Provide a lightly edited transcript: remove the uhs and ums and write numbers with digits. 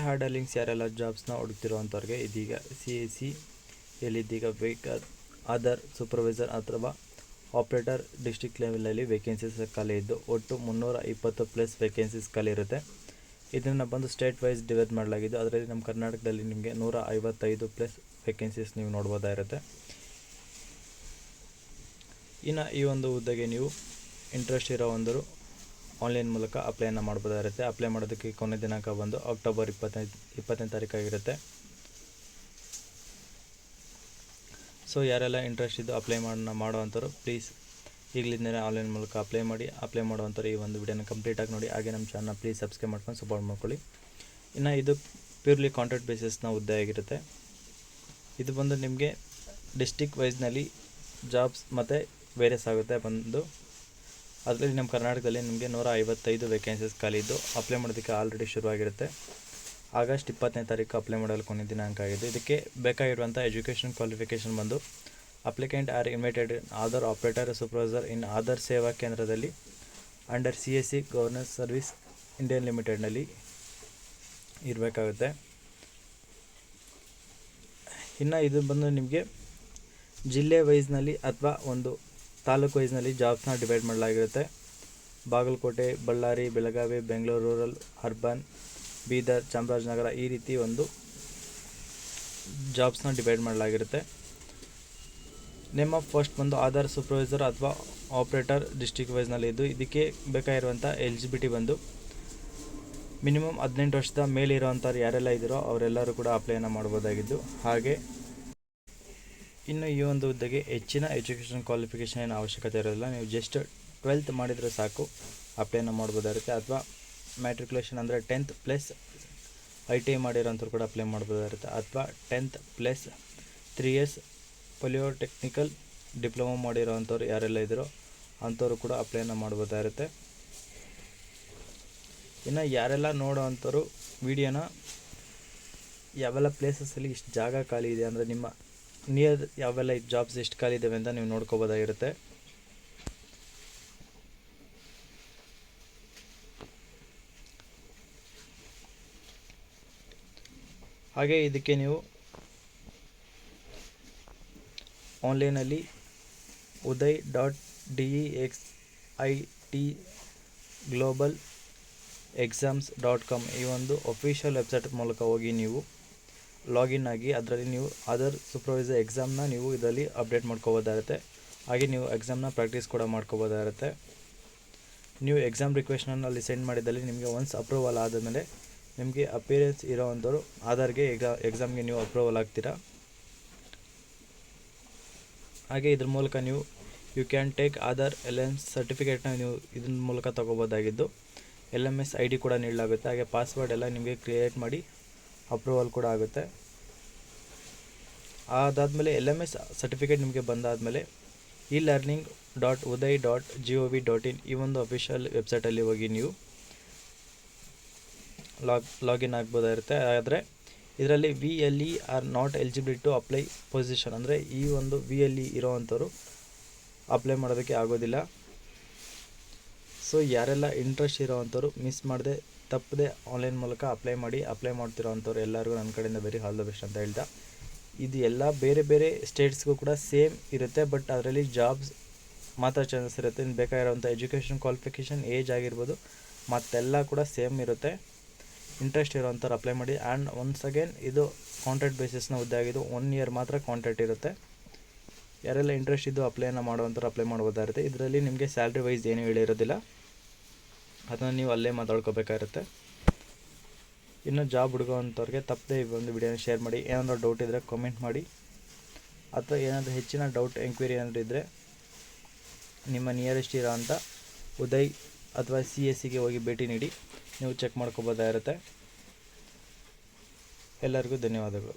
ಹಾರ್ಡಲಿಂಗ್ಸ್ ಯಾರೆಲ್ಲ ಜಾಬ್ಸ್ನ ಹುಡುಕ್ತಿರೋವಂಥವ್ರಿಗೆ ಇದೀಗ CAC ಎಲ್ಲಿದ್ದೀಗ other supervisor ಅಥವಾ ಆಪ್ರೇಟರ್ ಡಿಸ್ಟ್ರಿಕ್ಟ್ ಲೆವೆಲಲ್ಲಿ ವೇಕೆನ್ಸೀಸ್ ಖಾಲಿ ಇದ್ದು ಒಟ್ಟು 320+ ವೇಕೆನ್ಸೀಸ್ ಖಾಲಿ ಇರುತ್ತೆ. ಇದನ್ನು ಬಂದು ಸ್ಟೇಟ್ ವೈಸ್ ಡಿವೈಡ್ ಮಾಡಲಾಗಿದ್ದು ಅದರಲ್ಲಿ ನಮ್ಮ ಕರ್ನಾಟಕದಲ್ಲಿ ನಿಮಗೆ 155+ ವೇಕೆನ್ಸೀಸ್ ನೀವು ನೋಡ್ಬೋದಾಗಿರುತ್ತೆ. ಇನ್ನು ಈ ಒಂದು ಹುದ್ದೆಗೆ ನೀವು ಇಂಟ್ರೆಸ್ಟ್ ಇರೋವಂದರು ಆನ್ಲೈನ್ ಮೂಲಕ ಅಪ್ಲೈನ ಮಾಡ್ಬೋದಾಗಿರುತ್ತೆ. ಅಪ್ಲೈ ಮಾಡೋದಕ್ಕೆ ಕೊನೆ ದಿನಾಂಕ ಬಂದು ಅಕ್ಟೋಬರ್ 20ನೇ ತಾರೀಕಾಗಿರುತ್ತೆ. ಸೊ ಯಾರೆಲ್ಲ ಇಂಟ್ರೆಸ್ಟ್ ಇದ್ದು ಅಪ್ಲೈ ಮಾಡೋವಂಥವ್ರು ಪ್ಲೀಸ್ ಈಗಲಿಂದಲೇ ಆನ್ಲೈನ್ ಮೂಲಕ ಅಪ್ಲೈ ಮಾಡುವಂಥವ್ರು ಈ ಒಂದು ವಿಡಿಯೋನ ಕಂಪ್ಲೀಟಾಗಿ ನೋಡಿ. ಹಾಗೆ ನಮ್ಮ ಚಾನಲ್ನ ಪ್ಲೀಸ್ ಸಬ್ಸ್ಕ್ರೈಬ್ ಮಾಡ್ಕೊಂಡು ಸಪೋರ್ಟ್ ಮಾಡ್ಕೊಳ್ಳಿ. ಇನ್ನು ಇದು ಪ್ಯೂರ್ಲಿ ಕಾಂಟ್ರಾಕ್ಟ್ ಬೇಸಿಸ್ನ ಹುದ್ದೆ ಆಗಿರುತ್ತೆ. ಇದು ಬಂದು ನಿಮಗೆ ಡಿಸ್ಟಿಕ್ ವೈಸ್ನಲ್ಲಿ ಜಾಬ್ಸ್ ಮತ್ತು ವೇರಿಯಸ್ ಆಗುತ್ತೆ ಬಂದು. ಅದರಲ್ಲಿ ನಮ್ಮ ಕರ್ನಾಟಕದಲ್ಲಿ ನಿಮಗೆ 155 ವೇಕೆನ್ಸೀಸ್ ಖಾಲಿ ಇದ್ದು ಅಪ್ಲೈ ಮಾಡೋದಕ್ಕೆ ಆಲ್ರೆಡಿ ಶುರುವಾಗಿರುತ್ತೆ. ಆಗಸ್ಟ್ 20ನೇ ತಾರೀಕು ಅಪ್ಲೈ ಮಾಡಲು ಕೊನೆ ದಿನಾಂಕ ಆಗಿದೆ. ಇದಕ್ಕೆ ಬೇಕಾಗಿರುವಂಥ ಎಜುಕೇಷನ್ ಕ್ವಾಲಿಫಿಕೇಷನ್ ಬಂದು applicant are invited Aadhaar operator supervisor in Aadhaar ಸೇವಾ ಕೇಂದ್ರದಲ್ಲಿ under CAC governance service Indian ಲಿಮಿಟೆಡ್ನಲ್ಲಿ ಇರಬೇಕಾಗುತ್ತೆ. ಇನ್ನು ಇದು ಬಂದು ನಿಮಗೆ ಜಿಲ್ಲೆ ವೈಸ್ನಲ್ಲಿ ಅಥವಾ ಒಂದು ತಾಲೂಕು ವೈಸ್ನಲ್ಲಿ ಜಾಬ್ಸ್ನ ಡಿವೈಡ್ ಮಾಡಲಾಗಿರುತ್ತೆ. ಬಾಗಲಕೋಟೆ, ಬಳ್ಳಾರಿ, ಬೆಳಗಾವಿ, ಬೆಂಗಳೂರು ರೂರಲ್, ಅರ್ಬನ್, ಬೀದರ್, ಚಾಮರಾಜನಗರ ಈ ರೀತಿ ಒಂದು ಜಾಬ್ಸ್ನ ಡಿವೈಡ್ ಮಾಡಲಾಗಿರುತ್ತೆ. ನೇಮ್ ಆಫ್ ಪೋಸ್ಟ್ ಬಂದು ಆಧಾರ್ ಸೂಪರ್ವೈಸರ್ ಅಥವಾ ಆಪ್ರೇಟರ್ ಡಿಸ್ಟ್ರಿಕ್ಟ್ ವೈಸ್ನಲ್ಲಿ ಇದ್ದು ಇದಕ್ಕೆ ಬೇಕಾಗಿರುವಂಥ ಎಲಿಜಿಬಿಲಿಟಿ ಬಂದು ಮಿನಿಮಮ್ 18 ವರ್ಷದ ಮೇಲೆ ಇರೋವಂಥವ್ರು ಯಾರೆಲ್ಲ ಇದ್ದೀರೋ ಅವರೆಲ್ಲರೂ ಕೂಡ ಅಪ್ಲೈನ ಮಾಡ್ಬೋದಾಗಿದ್ದು. ಹಾಗೆ ಇನ್ನು ಈ ಒಂದು ಹುದ್ದೆಗೆ ಹೆಚ್ಚಿನ ಎಜುಕೇಷನ್ ಕ್ವಾಲಿಫಿಕೇಷನ್ ಏನು ಅವಶ್ಯಕತೆ ಇರೋದಿಲ್ಲ. ನೀವು ಜಸ್ಟ್ 12th ಮಾಡಿದರೆ ಸಾಕು ಅಪ್ಲೈನ ಮಾಡ್ಬೋದಾಗಿರುತ್ತೆ. ಅಥವಾ ಮ್ಯಾಟ್ರಿಕ್ಯುಲೇಷನ್ ಅಂದರೆ 10th ಪ್ಲಸ್ ITI ಮಾಡಿರೋಂಥವ್ರು ಕೂಡ ಅಪ್ಲೈ ಮಾಡ್ಬೋದಾಗಿರುತ್ತೆ. ಅಥವಾ 10th ಪ್ಲಸ್ 3 years ಪೊಲಿಟೆಕ್ನಿಕಲ್ ಡಿಪ್ಲೊಮಾ ಮಾಡಿರೋವಂಥವ್ರು ಯಾರೆಲ್ಲ ಇದ್ದೀರೋ ಅಂಥವ್ರು ಕೂಡ ಅಪ್ಲೈನ ಮಾಡ್ಬೋದಾಗಿರುತ್ತೆ. ಇನ್ನು ಯಾರೆಲ್ಲ ನೋಡೋವಂಥವ್ರು ವಿಡಿಯೋನ ಯಾವೆಲ್ಲ ಪ್ಲೇಸಸ್ಸಲ್ಲಿ ಇಷ್ಟು ಜಾಗ ಖಾಲಿ ಇದೆ ಅಂದರೆ ನಿಮ್ಮ ನಿಯರ್ ಯಾವೆಲ್ಲ ಜಾಬ್ಸ್ ಎಷ್ಟು ಖಾಲಿ ಇದ್ದಾವೆ ಅಂತ ನೀವು ನೋಡ್ಕೋಬೋದಾಗಿರುತ್ತೆ. ಹಾಗೆ ಇದಕ್ಕೆ ನೀವು ಆನ್ಲೈನಲ್ಲಿ uday.dexitglobal.exams.com ಈ ಒಂದು ಅಫಿಷಿಯಲ್ ವೆಬ್ಸೈಟ್ ಮೂಲಕ ಹೋಗಿ ನೀವು ಲಾಗಿನ್ ಆಗಿ ಅದರಲ್ಲಿ ನೀವು ಅದರ್ ಸೂಪರ್ವೈಸರ್ ಎಕ್ಸಾಮ್ನ ನೀವು ಇದರಲ್ಲಿ ಅಪ್ಡೇಟ್ ಮಾಡ್ಕೋಬೋದಾಗುತ್ತೆ. ಹಾಗೆ ನೀವು ಎಕ್ಸಾಮ್ನ ಪ್ರಾಕ್ಟೀಸ್ ಕೂಡ ಮಾಡ್ಕೋಬೋದಾಗುತ್ತೆ. ನೀವು ಎಕ್ಸಾಮ್ ರಿಕ್ವೆಸ್ಟನ್ನು ಅಲ್ಲಿ ಸೆಂಡ್ ಮಾಡಿದಲ್ಲಿ ನಿಮಗೆ ಒನ್ಸ್ ಅಪ್ರೂವಲ್ ಆದಮೇಲೆ ನಿಮಗೆ ಅಪಿಯರೆನ್ಸ್ ಇರೋವಂಥವ್ರು ಆಧಾರ್ಗೆ ಎಕ್ಸಾಮ್ಗೆ ನೀವು ಅಪ್ರೂವಲ್ ಆಗ್ತೀರಾ. ಹಾಗೆ ಇದ್ರ ಮೂಲಕ ನೀವು you can take Aadhaar LMS ಸರ್ಟಿಫಿಕೇಟ್ನ ನೀವು ಇದ್ರ ಮೂಲಕ ತೊಗೋಬೋದಾಗಿದ್ದು LMS ID ಕೂಡ ನೀಡಲಾಗುತ್ತೆ. ಹಾಗೆ ಪಾಸ್ವರ್ಡ್ ಎಲ್ಲ ನಿಮಗೆ ಕ್ರಿಯೇಟ್ ಮಾಡಿ ಅಪ್ರೂವಲ್ ಕೂಡ ಆಗುತ್ತೆ. ಅದಾದಮೇಲೆ LMS ಸರ್ಟಿಫಿಕೇಟ್ ನಿಮಗೆ ಬಂದಾದಮೇಲೆ elearning.uday.gov.in ಈ ಒಂದು ಅಫಿಷಿಯಲ್ ವೆಬ್ಸೈಟಲ್ಲಿ ಹೋಗಿ ನೀವು ಲಾಗಿನ್ ಆಗ್ಬೋದಾಗಿರುತ್ತೆ. ಆದರೆ ಇದರಲ್ಲಿ VLE are not eligible to apply position ಅಂದರೆ ಈ ಒಂದು VLE ಇರೋವಂಥವ್ರು ಅಪ್ಲೈ ಮಾಡೋದಕ್ಕೆ ಆಗೋದಿಲ್ಲ. ಸೊ ಯಾರೆಲ್ಲ ಇಂಟ್ರೆಸ್ಟ್ ಇರೋವಂಥವ್ರು ಮಿಸ್ ಮಾಡದೆ ತಪ್ಪದೆ ಆನ್ಲೈನ್ ಮೂಲಕ ಅಪ್ಲೈ ಮಾಡ್ತಿರೋವಂಥವ್ರು ಎಲ್ಲರಿಗೂ ನನ್ನ ಕಡೆಯಿಂದ ವೆರಿ ಆಲ್ ದ ಬೆಸ್ಟ್ ಅಂತ ಹೇಳ್ತಾ, ಇದು ಎಲ್ಲ ಬೇರೆ ಬೇರೆ ಸ್ಟೇಟ್ಸ್ಗೂ ಕೂಡ ಸೇಮ್ ಇರುತ್ತೆ. ಬಟ್ ಅದರಲ್ಲಿ ಜಾಬ್ಸ್ ಮಾತ್ರ ಚಾನ್ಸಸ್ ಇರುತ್ತೆ. ಇನ್ನು ಬೇಕಾಗಿರೋವಂಥ ಎಜುಕೇಷನ್ ಕ್ವಾಲಿಫಿಕೇಷನ್ ಏಜ್ ಆಗಿರ್ಬೋದು ಮತ್ತೆಲ್ಲ ಕೂಡ ಸೇಮ್ ಇರುತ್ತೆ. ಇಂಟ್ರೆಸ್ಟ್ ಇರೋವಂಥವ್ರು ಅಪ್ಲೈ ಮಾಡಿ. ಆ್ಯಂಡ್ ಒನ್ಸ್ ಅಗೇನ್ ಇದು ಕಾಂಟ್ರಾಕ್ಟ್ ಬೇಸಿಸ್ನ ಹುದ್ದೆ ಆಗಿದ್ದು 1 year ಮಾತ್ರ ಕಾಂಟ್ರಾಕ್ಟ್ ಇರುತ್ತೆ. ಯಾರೆಲ್ಲ ಇಂಟ್ರೆಸ್ಟ್ ಇದ್ದು ಅಪ್ಲೈನ ಮಾಡುವಂಥವ್ರು ಅಪ್ಲೈ ಮಾಡ್ಬೋದಾಗಿರುತ್ತೆ. ಇದರಲ್ಲಿ ನಿಮಗೆ ಸ್ಯಾಲ್ರಿ ವೈಸ್ ಏನೂ ಹೇಳಿರೋದಿಲ್ಲ, ಅದನ್ನು ನೀವು ಅಲ್ಲೇ ಮಾತಾಡ್ಕೋಬೇಕಾಗಿರುತ್ತೆ. ಇನ್ನು ಜಾಬ್ ಹುಡುಗೋವಂಥವ್ರಿಗೆ ತಪ್ಪದೆ ಈ ಒಂದು ವಿಡಿಯೋನ ಶೇರ್ ಮಾಡಿ. ಏನಾದರೂ ಡೌಟ್ ಇದ್ದರೆ ಕಾಮೆಂಟ್ ಮಾಡಿ, ಅಥವಾ ಏನಾದರೂ ಹೆಚ್ಚಿನ ಡೌಟ್ ಎಂಕ್ವೈರಿ ಏನಾದರೂ ಇದ್ದರೆ ನಿಮ್ಮ ನಿಯರೆಸ್ಟ್ ಇರೋವಂಥ ಉದಯ್ ಅಥವಾ CACಗೆ ಹೋಗಿ ಭೇಟಿ ನೀಡಿ ನೀವು ಚೆಕ್ ಮಾಡ್ಕೋಬೋದಾಗಿರುತ್ತೆ. ಎಲ್ಲರಿಗೂ ಧನ್ಯವಾದಗಳು.